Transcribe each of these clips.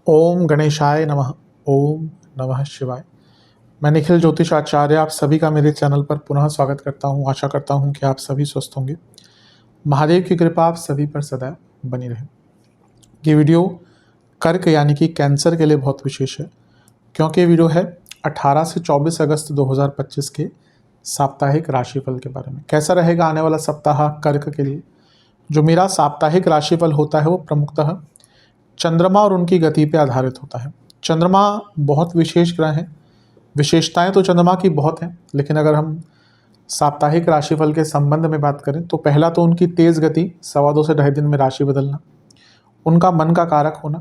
ओम गणेशाय नमः। ओम नमः शिवाय। मैं निखिल ज्योतिष आचार्य आप सभी का मेरे चैनल पर पुनः स्वागत करता हूं। आशा करता हूं कि आप सभी स्वस्थ होंगे। महादेव की कृपा आप सभी पर सदैव बनी रहे। ये वीडियो कर्क यानी कि कैंसर के लिए बहुत विशेष है, क्योंकि ये वीडियो है 18 से 24 अगस्त 2025 के साप्ताहिक राशिफल के बारे में। कैसा रहेगा आने वाला सप्ताह कर्क के लिए। जो मेरा साप्ताहिक राशिफल होता है वो प्रमुखतः चंद्रमा और उनकी गति पर आधारित होता है। चंद्रमा बहुत विशेष ग्रह हैं। विशेषताएं तो चंद्रमा की बहुत हैं, लेकिन अगर हम साप्ताहिक राशिफल के संबंध में बात करें तो पहला तो उनकी तेज गति, 2.25 से 2.5 दिन में राशि बदलना, उनका मन का कारक होना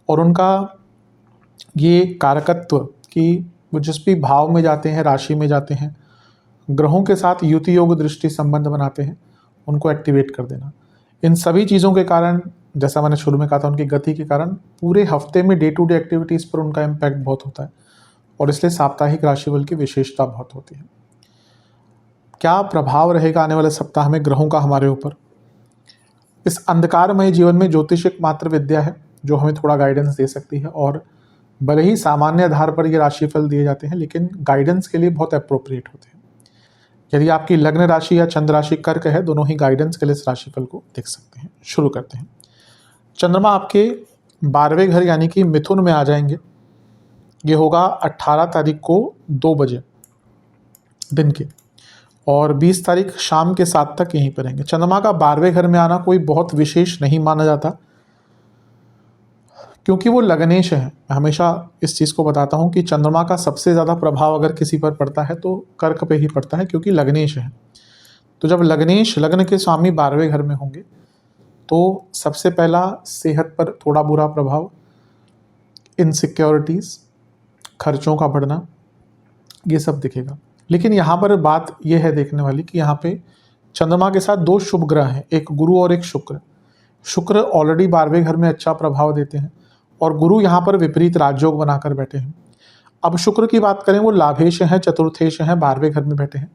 और उनका ये कारकत्व कि वो जिस भी भाव में जाते हैं, राशि में जाते हैं, ग्रहों के साथ युति योग दृष्टि संबंध बनाते हैं, उनको एक्टिवेट कर देना। इन सभी चीज़ों के कारण, जैसा मैंने शुरू में कहा था, उनकी गति के कारण पूरे हफ्ते में डे टू डे एक्टिविटीज़ पर उनका इम्पैक्ट बहुत होता है और इसलिए साप्ताहिक राशिफल की विशेषता बहुत होती है। क्या प्रभाव रहेगा आने वाले सप्ताह में ग्रहों का हमारे ऊपर। इस अंधकारमय जीवन में ज्योतिष एकमात्र विद्या है जो हमें थोड़ा गाइडेंस दे सकती है, और भले ही सामान्य आधार पर ये राशिफल दिए जाते हैं, लेकिन गाइडेंस के लिए बहुत अप्रोप्रिएट होते हैं। यदि आपकी लग्न राशि या चंद्र राशि कर्क है, दोनों ही गाइडेंस के लिए इस राशिफल को देख सकते हैं। शुरू करते हैं। चंद्रमा आपके 12वें घर यानी कि मिथुन में आ जाएंगे। ये होगा 18 तारीख को 2 बजे दिन के, और 20 तारीख शाम के 7 तक यहीं पर रहेंगे। चंद्रमा का 12वें घर में आना कोई बहुत विशेष नहीं माना जाता, क्योंकि वो लग्नेश है। मैं हमेशा इस चीज़ को बताता हूँ कि चंद्रमा का सबसे ज़्यादा प्रभाव अगर किसी पर पड़ता है तो कर्क पे ही पड़ता है, क्योंकि लग्नेश है। तो जब लग्नेश, लग्न के स्वामी 12वें घर में होंगे तो सबसे पहला सेहत पर थोड़ा बुरा प्रभाव, इनसिक्योरिटीज़, खर्चों का बढ़ना, ये सब दिखेगा। लेकिन यहाँ पर बात यह है देखने वाली कि यहाँ पे चंद्रमा के साथ 2 शुभ ग्रह हैं, एक गुरु और एक शुक्र। शुक्र ऑलरेडी 12वें घर में अच्छा प्रभाव देते हैं और गुरु यहाँ पर विपरीत राजयोग बनाकर बैठे हैं। अब शुक्र की बात करें, वो लाभेश हैं, चतुर्थेश हैं, 12वें घर में बैठे हैं।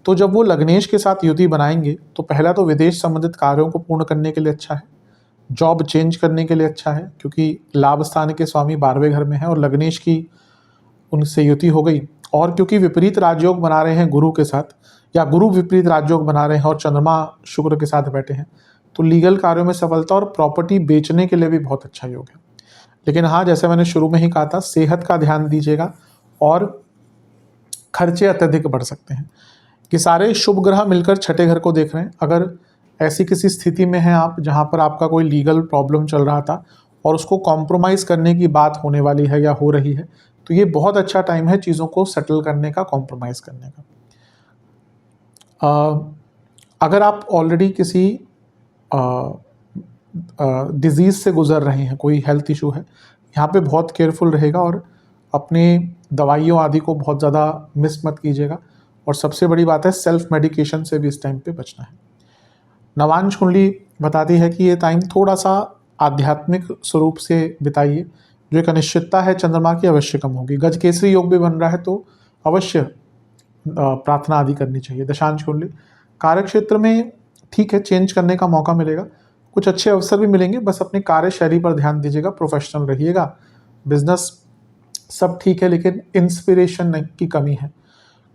तो जब वो लग्नेश के साथ युति बनाएंगे तो पहला तो विदेश संबंधित कार्यों को पूर्ण करने के लिए अच्छा है, जॉब चेंज करने के लिए अच्छा है, क्योंकि लाभ स्थान के स्वामी 12वें घर में है और लग्नेश की उनसे युति हो गई। और क्योंकि विपरीत राजयोग बना रहे हैं गुरु के साथ, या गुरु विपरीत राजयोग बना रहे हैं और चंद्रमा शुक्र के साथ बैठे हैं, तो लीगल कार्यों में सफलता और प्रॉपर्टी बेचने के लिए भी बहुत अच्छा योग है। लेकिन हाँ, जैसे मैंने शुरू में ही कहा था, सेहत का ध्यान दीजिएगा और खर्चे अत्यधिक बढ़ सकते हैं। कि सारे शुभ ग्रह मिलकर छठे घर को देख रहे हैं। अगर ऐसी किसी स्थिति में हैं आप जहाँ पर आपका कोई लीगल प्रॉब्लम चल रहा था और उसको कॉम्प्रोमाइज़ करने की बात होने वाली है या हो रही है, तो ये बहुत अच्छा टाइम है चीज़ों को सेटल करने का, कॉम्प्रोमाइज़ करने का। अगर आप ऑलरेडी किसी डिज़ीज़ से गुजर रहे हैं, कोई हेल्थ इशू है, यहाँ पे बहुत केयरफुल रहेगा और अपने दवाइयों आदि को बहुत ज़्यादा मिस मत कीजिएगा। और सबसे बड़ी बात है, सेल्फ मेडिकेशन से भी इस टाइम पे बचना है। नवांश कुंडली बताती है कि ये टाइम थोड़ा सा आध्यात्मिक स्वरूप से बिताइए। जो एक अनिश्चितता है चंद्रमा की, अवश्य कम होगी। गज केसरी योग भी बन रहा है तो अवश्य प्रार्थना आदि करनी चाहिए। दशांश कुंडली कार्य क्षेत्र में ठीक है, चेंज करने का मौका मिलेगा, कुछ अच्छे अवसर भी मिलेंगे। बस अपनी कार्यशैली पर ध्यान दीजिएगा, प्रोफेशनल रहिएगा। बिजनेस सब ठीक है, लेकिन इंस्पिरेशन की कमी है।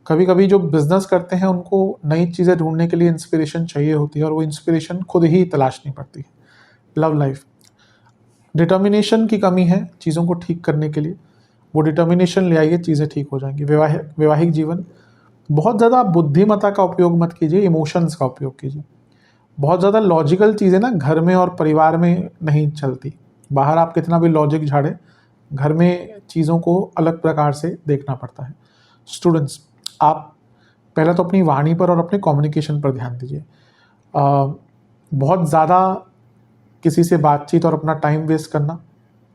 कभी कभी जो बिजनेस करते हैं उनको नई चीज़ें ढूंढने के लिए इंस्पिरेशन चाहिए होती है और वो इंस्पिरेशन खुद ही तलाशनी पड़ती है। लव लाइफ, डिटर्मिनेशन की कमी है चीज़ों को ठीक करने के लिए। वो डिटर्मिनेशन ले आइए, चीज़ें ठीक हो जाएंगी। वैवाहिक जीवन, बहुत ज़्यादा बुद्धिमत्ता का उपयोग मत कीजिए, इमोशंस का उपयोग कीजिए। बहुत ज़्यादा लॉजिकल चीज़ें ना घर में और परिवार में नहीं चलती। बाहर आप कितना भी लॉजिक झाड़े, घर में चीज़ों को अलग प्रकार से देखना पड़ता है। स्टूडेंट्स, आप पहले तो अपनी वाणी पर और अपने कम्युनिकेशन पर ध्यान दीजिए। बहुत ज़्यादा किसी से बातचीत और अपना टाइम वेस्ट करना,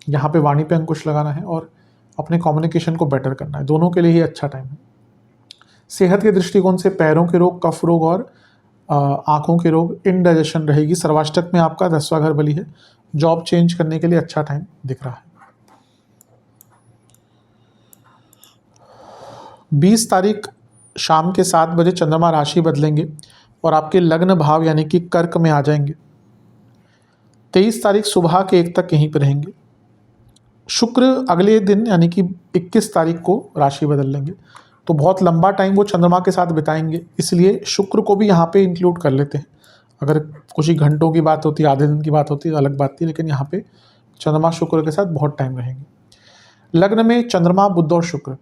यहाँ पे वाणी पे अंकुश लगाना है और अपने कम्युनिकेशन को बेटर करना है। दोनों के लिए ही अच्छा टाइम है। सेहत के दृष्टिकोण से पैरों के रोग, कफ रोग और आँखों के रोग, इनडाइजेशन रहेगी। सर्वाष्टक में आपका 10वां घर बली है। जॉब चेंज करने के लिए अच्छा टाइम दिख रहा है। 20 तारीख शाम के 7 बजे चंद्रमा राशि बदलेंगे और आपके लग्न भाव यानी कि कर्क में आ जाएंगे। 23 तारीख सुबह के 1 तक यहीं पर रहेंगे। शुक्र अगले दिन यानी कि 21 तारीख को राशि बदल लेंगे, तो बहुत लंबा टाइम वो चंद्रमा के साथ बिताएंगे, इसलिए शुक्र को भी यहाँ पे इंक्लूड कर लेते हैं। अगर कुछ ही घंटों की बात होती, आधे दिन की बात होती, अलग बात थी, लेकिन यहाँ पे चंद्रमा शुक्र के साथ बहुत टाइम रहेंगे। लग्न में चंद्रमा, बुध और शुक्र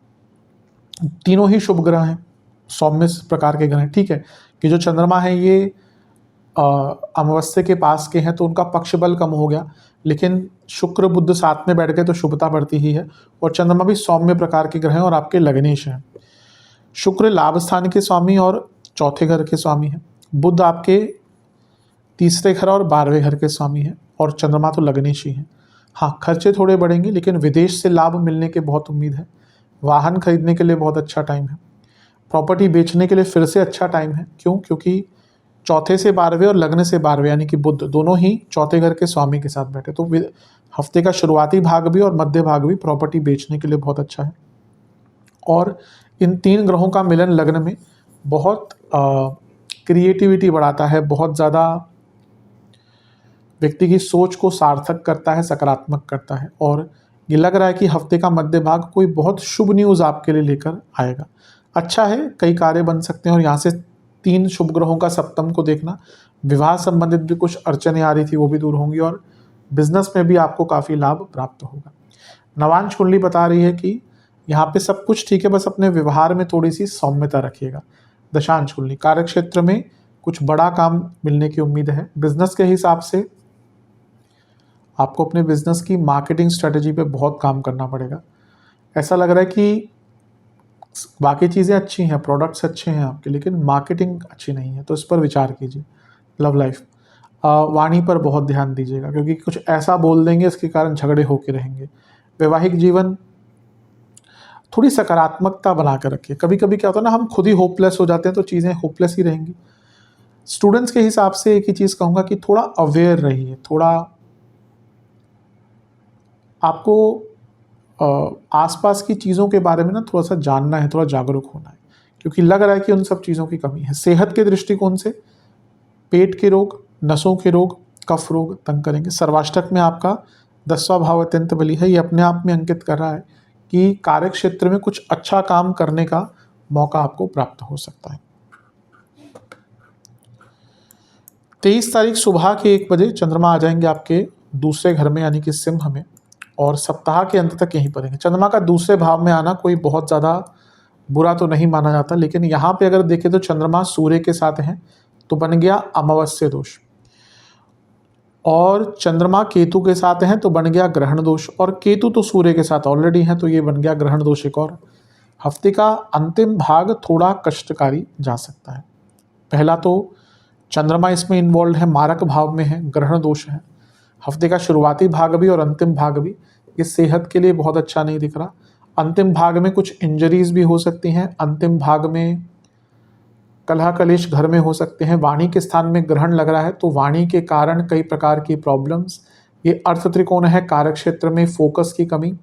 तीनों ही शुभ ग्रह हैं, सौम्य प्रकार के ग्रह हैं। ठीक है कि जो चंद्रमा है ये अमावस्या के पास के हैं, तो उनका पक्ष बल कम हो गया, लेकिन शुक्र बुध साथ में बैठ गए तो शुभता बढ़ती ही है। और चंद्रमा भी सौम्य प्रकार के ग्रह हैं और आपके लग्नेश हैं। शुक्र लाभ स्थान के स्वामी और चौथे घर के स्वामी हैं। बुध आपके तीसरे घर और 12वें घर के स्वामी हैं, और चंद्रमा तो लग्नेश ही हैं। हाँ, खर्चे थोड़े बढ़ेंगे, लेकिन विदेश से लाभ मिलने की बहुत उम्मीद है। वाहन खरीदने के लिए बहुत अच्छा टाइम है। प्रॉपर्टी बेचने के लिए फिर से अच्छा टाइम है। क्यों? क्योंकि चौथे से 12वें और लग्न से 12वें यानी कि बुध दोनों ही चौथे घर के स्वामी के साथ बैठे, तो हफ्ते का शुरुआती भाग भी और मध्य भाग भी प्रॉपर्टी बेचने के लिए बहुत अच्छा है। और इन 3 ग्रहों का मिलन लग्न में बहुत क्रिएटिविटी बढ़ाता है, बहुत ज़्यादा व्यक्ति की सोच को सार्थक करता है, सकारात्मक करता है। और ये लग रहा है कि हफ्ते का मध्य भाग कोई बहुत शुभ न्यूज़ आपके लिए लेकर आएगा। अच्छा है, कई कार्य बन सकते हैं। और यहाँ से 3 शुभ ग्रहों का सप्तम को देखना, विवाह संबंधित भी कुछ अड़चनें आ रही थी वो भी दूर होंगी, और बिजनेस में भी आपको काफ़ी लाभ प्राप्त होगा। नवांश कुंडली बता रही है कि यहाँ पे सब कुछ ठीक है, बस अपने व्यवहार में थोड़ी सी सौम्यता रखिएगा। दशांश कुंडली कार्य क्षेत्र में कुछ बड़ा काम मिलने की उम्मीद है। बिजनेस के हिसाब से आपको अपने बिजनेस की मार्केटिंग स्ट्रेटजी पे बहुत काम करना पड़ेगा। ऐसा लग रहा है कि बाकी चीज़ें अच्छी हैं, प्रोडक्ट्स अच्छे हैं आपके, लेकिन मार्केटिंग अच्छी नहीं है, तो इस पर विचार कीजिए। लव लाइफ, वाणी पर बहुत ध्यान दीजिएगा, क्योंकि कुछ ऐसा बोल देंगे इसके कारण झगड़े होके रहेंगे। वैवाहिक जीवन थोड़ी सकारात्मकता बना कर रखिए। कभी कभी क्या होता है ना, हम खुद ही होपलेस हो जाते हैं, तो चीज़ें होपलेस ही रहेंगी। स्टूडेंट्स के हिसाब से एक ही चीज़ कहूँगा कि थोड़ा अवेयर रहिए, थोड़ा आपको आसपास की चीज़ों के बारे में ना थोड़ा सा जानना है, थोड़ा जागरूक होना है, क्योंकि लग रहा है कि उन सब चीज़ों की कमी है। सेहत के दृष्टिकोण से पेट के रोग, नसों के रोग, कफ रोग तंग करेंगे। सर्वाष्टक में आपका 10वां भाव अत्यंत बली है, ये अपने आप में अंकित कर रहा है कि कार्य क्षेत्र में कुछ अच्छा काम करने का मौका आपको प्राप्त हो सकता है। 23 तारीख सुबह के 1 बजे चंद्रमा आ जाएंगे आपके दूसरे घर में यानी कि सिंह में, और सप्ताह के अंत तक यहीं पर रहेंगे। चंद्रमा का दूसरे भाव में आना कोई बहुत ज़्यादा बुरा तो नहीं माना जाता, लेकिन यहाँ पे अगर देखें तो चंद्रमा सूर्य के साथ हैं, तो बन गया अमावस्या दोष, और चंद्रमा केतु के साथ हैं तो बन गया ग्रहण दोष, और केतु तो सूर्य के साथ ऑलरेडी हैं, तो ये बन गया ग्रहण दोष एक और। हफ्ते का अंतिम भाग थोड़ा कष्टकारी जा सकता है। पहला तो चंद्रमा इसमें इन्वॉल्व है, मारक भाव में है, ग्रहण दोष है। हफ्ते का शुरुआती भाग भी और अंतिम भाग भी ये सेहत के लिए बहुत अच्छा नहीं दिख रहा। अंतिम भाग में कुछ इंजरीज भी हो सकती हैं, अंतिम भाग में कलह कलेश घर में हो सकते हैं। वाणी के स्थान में ग्रहण लग रहा है, तो वाणी के कारण कई प्रकार की प्रॉब्लम्स। ये अर्थ त्रिकोण है, कार्य क्षेत्र में फोकस की कमी,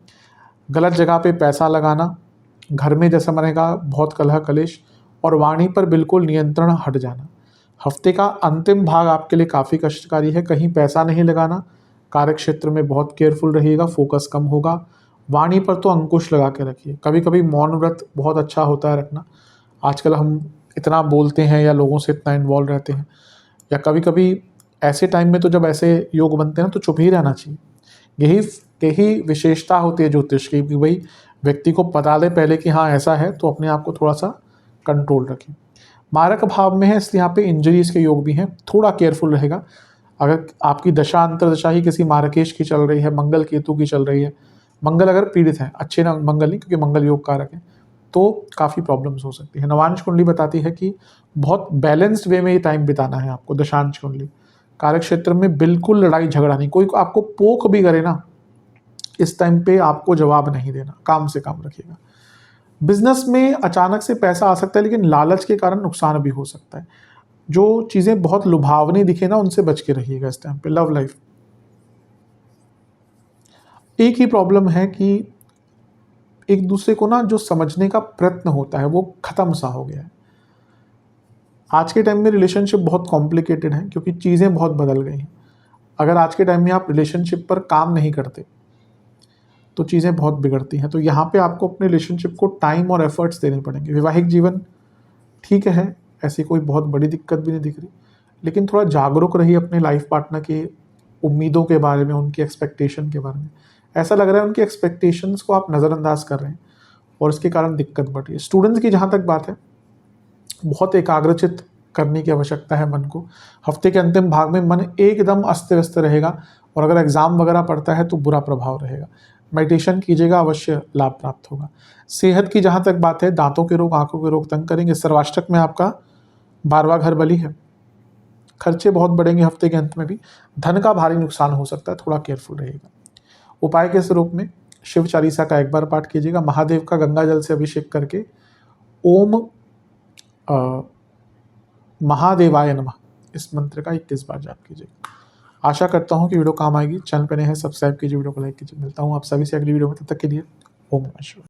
गलत जगह पे पैसा लगाना, घर में जैसा बनेगा बहुत कलह कलेश, और वाणी पर बिल्कुल नियंत्रण हट जाना। हफ्ते का अंतिम भाग आपके लिए काफ़ी कष्टकारी है। कहीं पैसा नहीं लगाना, कार्य क्षेत्र में बहुत केयरफुल रहिएगा, फोकस कम होगा। वाणी पर तो अंकुश लगा के रखिए। कभी कभी मौन व्रत बहुत अच्छा होता है रखना। आजकल हम इतना बोलते हैं या लोगों से इतना इन्वॉल्व रहते हैं, या कभी कभी ऐसे टाइम में तो जब ऐसे योग बनते हैं तो चुप ही रहना चाहिए। यही यही विशेषता होती है ज्योतिष की, कि भाई व्यक्ति को बता दे पहले कि हाँ ऐसा है, तो अपने आप को थोड़ा सा कंट्रोल रखें। मारक भाव में है, इसलिए यहाँ पे इंजरीज के योग भी हैं, थोड़ा केयरफुल रहेगा। अगर आपकी दशा अंतरदशा ही किसी मारकेश की चल रही है, मंगल केतु की चल रही है, मंगल अगर पीड़ित है, अच्छे ना मंगल नहीं क्योंकि मंगल योग कारक है, तो काफ़ी प्रॉब्लम्स हो सकती है। नवांश कुंडली बताती है कि बहुत बैलेंस्ड वे में ये टाइम बिताना है आपको। दशांश कुंडली कार्य क्षेत्र में बिल्कुल लड़ाई झगड़ा नहीं, कोई आपको पोक भी करे ना, इस टाइम पे आपको जवाब नहीं देना, काम से काम रखिएगा। बिजनेस में अचानक से पैसा आ सकता है, लेकिन लालच के कारण नुकसान भी हो सकता है। जो चीज़ें बहुत लुभावनी दिखे ना, उनसे बच के रहिएगा इस टाइम पे। लव लाइफ, एक ही प्रॉब्लम है कि एक दूसरे को ना जो समझने का प्रयत्न होता है वो खत्म सा हो गया है। आज के टाइम में रिलेशनशिप बहुत कॉम्प्लिकेटेड है, क्योंकि चीज़ें बहुत बदल गई हैं। अगर आज के टाइम में आप रिलेशनशिप पर काम नहीं करते तो चीज़ें बहुत बिगड़ती हैं। तो यहाँ पे आपको अपने रिलेशनशिप को टाइम और एफर्ट्स देने पड़ेंगे। वैवाहिक जीवन ठीक है, ऐसी कोई बहुत बड़ी दिक्कत भी नहीं दिख रही, लेकिन थोड़ा जागरूक रहिए अपने लाइफ पार्टनर की उम्मीदों के बारे में, उनकी एक्सपेक्टेशन के बारे में। ऐसा लग रहा है उनकी एक्सपेक्टेशंस को आप नज़रअंदाज कर रहे हैं और उसके कारण दिक्कत बढ़ रही है। स्टूडेंट्स की जहाँ तक बात है, बहुत एकाग्रचित करने की आवश्यकता है मन को। हफ्ते के अंतिम भाग में मन एकदम अस्त व्यस्त रहेगा और अगर एग्ज़ाम वगैरह पढ़ता है तो बुरा प्रभाव रहेगा। मेडिटेशन कीजिएगा, अवश्य लाभ प्राप्त होगा। सेहत की जहाँ तक बात है, दांतों के रोग, आंखों के रोग तंग करेंगे। सर्वाष्टक में आपका 12वां घर बली है, खर्चे बहुत बढ़ेंगे हफ्ते के अंत में भी। धन का भारी नुकसान हो सकता है, थोड़ा केयरफुल रहिएगा। उपाय के स्वरूप में शिव चालीसा का एक बार पाठ कीजिएगा। महादेव का गंगा जल से अभिषेक करके ओम महादेवाय नमः इस मंत्र का 21 बार जाप कीजिएगा। आशा करता हूँ कि वीडियो काम आएगी। चैनल पर नए हैं, सब्सक्राइब कीजिए, वीडियो को लाइक कीजिए। मिलता हूँ आप सभी से अगली वीडियो में, तब तक के लिए ओम नमः शिवाय।